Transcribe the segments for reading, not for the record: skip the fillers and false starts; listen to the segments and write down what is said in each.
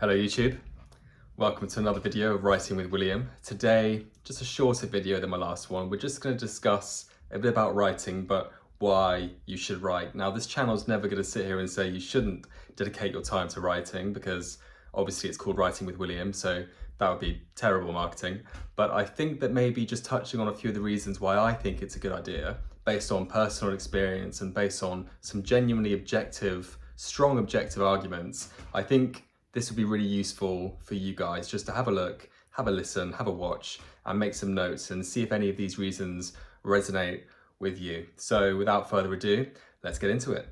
Hello YouTube, welcome to another video of Writing with William. Today, just a shorter video than my last one. We're just going to discuss a bit about writing, but why you should write. Now this channel is never going to sit here and say you shouldn't dedicate your time to writing, because obviously it's called Writing with William, so that would be terrible marketing. But I think that maybe just touching on a few of the reasons why I think it's a good idea, based on personal experience and based on some genuinely objective, strong objective arguments, I think this would be really useful for you guys just to have a look, have a listen, have a watch, and make some notes and see if any of these reasons resonate with you. So without further ado, let's get into it.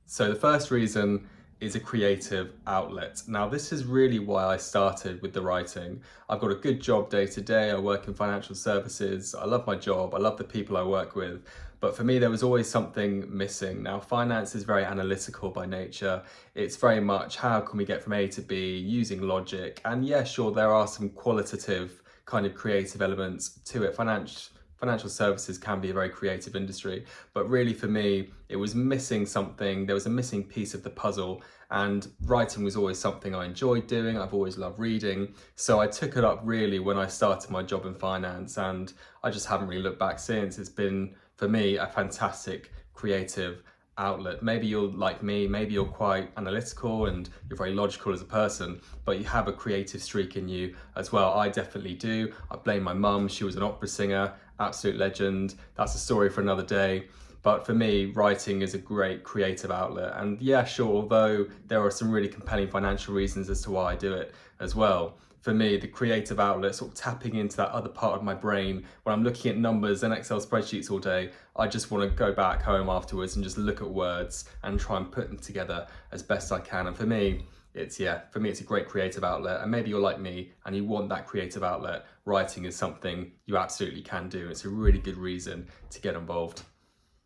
So the first reason is a creative outlet. Now this is really why I started with the writing. I've got a good job day to day, I work in financial services, I love my job, I love the people I work with, but for me there was always something missing. Now finance is very analytical by nature, it's very much how can we get from A to B using logic, and yeah sure there are some qualitative kind of creative elements to it. Financial services can be a very creative industry, but really for me, it was missing something. There was a missing piece of the puzzle, and writing was always something I enjoyed doing. I've always loved reading. So I took it up really when I started my job in finance, and I just haven't really looked back since. It's been, for me, a fantastic creative outlet. Maybe you're like me, maybe you're quite analytical and you're very logical as a person, but you have a creative streak in you as well. I definitely do. I blame my mum, she was an opera singer, absolute legend. That's a story for another day. But for me, writing is a great creative outlet. And yeah, sure, although there are some really compelling financial reasons as to why I do it as well, for me, the creative outlet, sort of tapping into that other part of my brain, when I'm looking at numbers and Excel spreadsheets all day, I just want to go back home afterwards and just look at words and try and put them together as best I can. And for me, it's a great creative outlet. And maybe you're like me and you want that creative outlet. Writing is something you absolutely can do. It's a really good reason to get involved.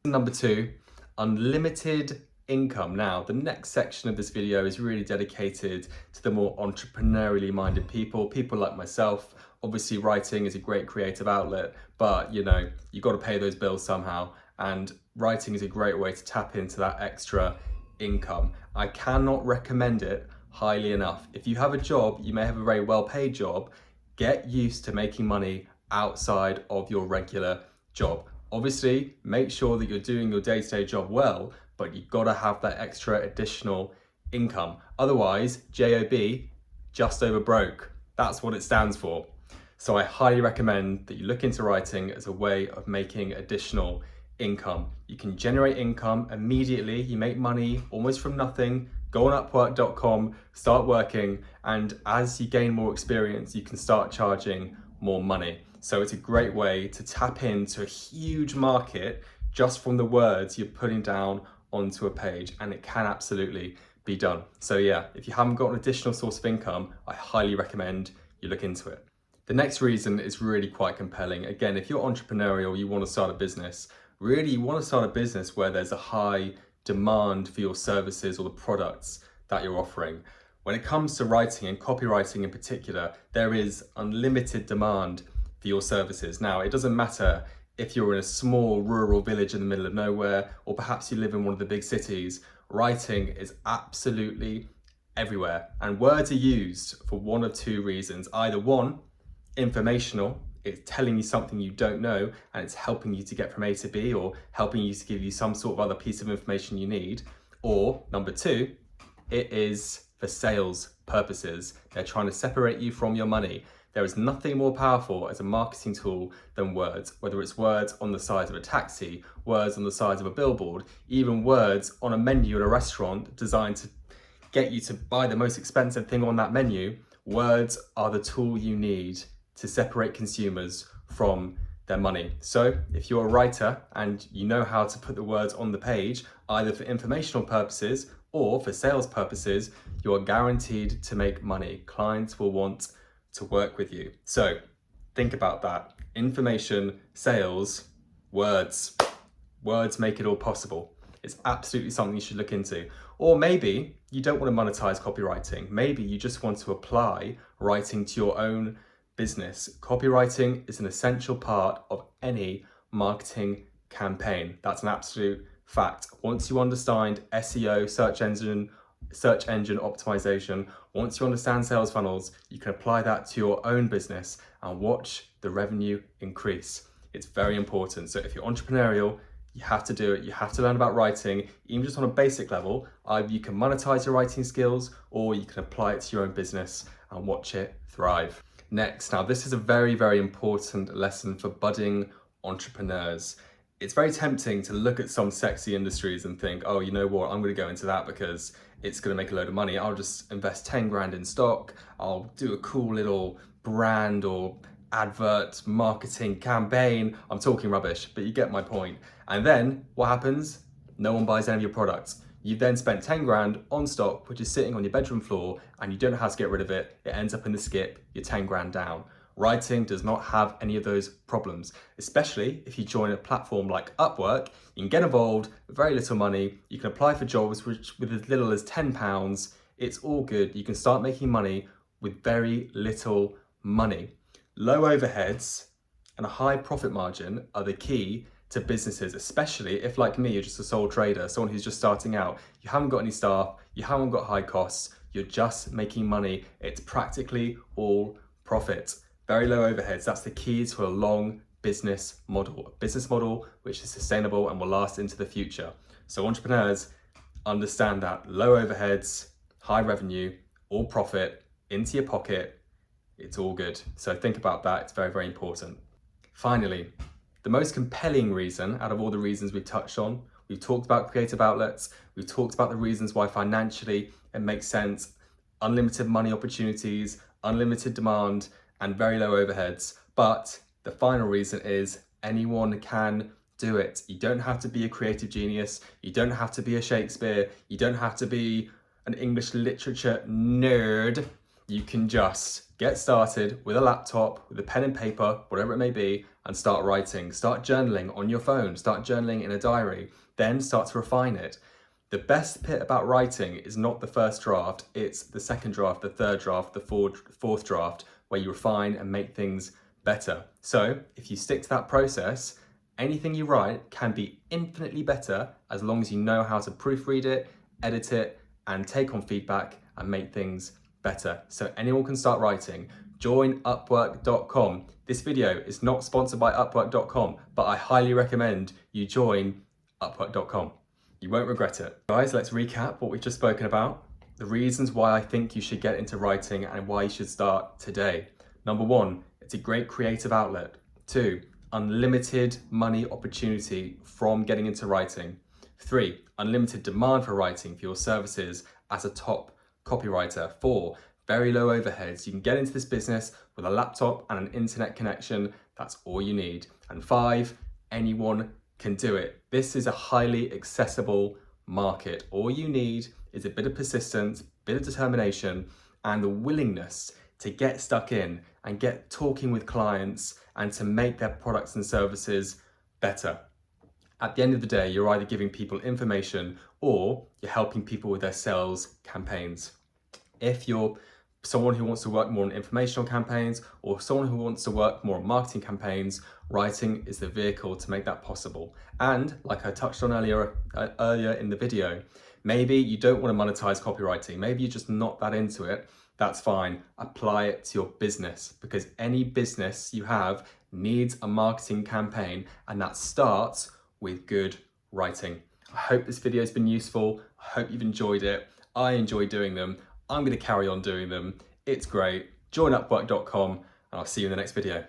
Number two, unlimited income. Now, the next section of this video is really dedicated to the more entrepreneurially minded people like myself. Obviously, writing is a great creative outlet, but you got to pay those bills somehow, and writing is a great way to tap into that extra income. I cannot recommend it highly enough. If you have a job, you may have a very well-paid job, get used to making money outside of your regular job. Obviously, make sure that you're doing your day-to-day job well, but you've got to have that extra additional income. Otherwise, JOB, just over broke. That's what it stands for. So I highly recommend that you look into writing as a way of making additional income. You can generate income immediately. You make money almost from nothing. Go on Upwork.com, start working, and as you gain more experience, you can start charging more money. So it's a great way to tap into a huge market just from the words you're putting down onto a page, and it can absolutely be done. So yeah, if you haven't got an additional source of income, I highly recommend you look into it. The next reason is really quite compelling. Again, if you're entrepreneurial, you want to start a business, really you want to start a business where there's a high demand for your services or the products that you're offering. When it comes to writing and copywriting in particular, there is unlimited demand for your services. Now, it doesn't matter if you're in a small rural village in the middle of nowhere, or perhaps you live in one of the big cities, writing is absolutely everywhere. And words are used for one of two reasons. Either one, informational, it's telling you something you don't know and it's helping you to get from A to B, or helping you to give you some sort of other piece of information you need. Or number two, it is for sales purposes. They're trying to separate you from your money. There is nothing more powerful as a marketing tool than words, whether it's words on the side of a taxi, words on the side of a billboard, even words on a menu at a restaurant designed to get you to buy the most expensive thing on that menu. Words are the tool you need to separate consumers from their money. So if you're a writer and you know how to put the words on the page, either for informational purposes or for sales purposes, you are guaranteed to make money. Clients will want to work with you. So think about that. Information, sales, words. Words make it all possible. It's absolutely something you should look into. Or maybe you don't want to monetize copywriting. Maybe you just want to apply writing to your own business. Copywriting is an essential part of any marketing campaign. That's an absolute fact. Once you understand SEO, search engine search engine optimization. Once you understand sales funnels, you can apply that to your own business and watch the revenue increase. It's very important. So if you're entrepreneurial, you have to do it. You have to learn about writing, even just on a basic level. Either you can monetize your writing skills or you can apply it to your own business and watch it thrive. Next, now this is a very, very important lesson for budding entrepreneurs. It's very tempting to look at some sexy industries and think, oh, you know what, I'm going to go into that because it's going to make a load of money. I'll just invest 10 grand in stock. I'll do a cool little brand or advert marketing campaign. I'm talking rubbish, but you get my point. And then what happens? No one buys any of your products. You've then spent 10 grand on stock, which is sitting on your bedroom floor, and you don't know how to get rid of it. It ends up in the skip, you're 10 grand down. Writing does not have any of those problems, especially if you join a platform like Upwork. You can get involved with very little money. You can apply for jobs with as little as £10. It's all good. You can start making money with very little money. Low overheads and a high profit margin are the key to businesses, especially if, like me, you're just a sole trader, someone who's just starting out. You haven't got any staff, you haven't got high costs, you're just making money. It's practically all profit. Very low overheads, that's the key to a long business model which is sustainable and will last into the future. So entrepreneurs, understand that low overheads, high revenue, all profit, into your pocket, it's all good. So think about that, it's very, very important. Finally, the most compelling reason out of all the reasons we've touched on, we've talked about creative outlets, we've talked about the reasons why financially it makes sense, unlimited money opportunities, unlimited demand, and very low overheads. But the final reason is anyone can do it. You don't have to be a creative genius. You don't have to be a Shakespeare. You don't have to be an English literature nerd. You can just get started with a laptop, with a pen and paper, whatever it may be, and start writing. Start journaling on your phone. Start journaling in a diary. Then start to refine it. The best bit about writing is not the first draft, it's the second draft, the third draft, the fourth draft, where you refine and make things better. So if you stick to that process, anything you write can be infinitely better as long as you know how to proofread it, edit it, and take on feedback and make things better. So anyone can start writing. Join Upwork.com. This video is not sponsored by Upwork.com, but I highly recommend you join Upwork.com. You won't regret it. Guys, let's recap what we've just spoken about. The reasons why I think you should get into writing and why you should start today. Number 1, it's a great creative outlet. 2, unlimited money opportunity from getting into writing. 3, unlimited demand for writing for your services as a top copywriter. 4, very low overheads. You can get into this business with a laptop and an internet connection. That's all you need. And 5, anyone can do it. This is a highly accessible market. All you need is a bit of persistence, bit of determination, and the willingness to get stuck in and get talking with clients and to make their products and services better. At the end of the day, you're either giving people information or you're helping people with their sales campaigns. If you're someone who wants to work more on informational campaigns or someone who wants to work more on marketing campaigns, writing is the vehicle to make that possible. And like I touched on earlier in the video, maybe you don't want to monetize copywriting. Maybe you're just not that into it. That's fine. Apply it to your business because any business you have needs a marketing campaign, and that starts with good writing. I hope this video has been useful. I hope you've enjoyed it. I enjoy doing them. I'm going to carry on doing them. It's great. Join Upwork.com and I'll see you in the next video.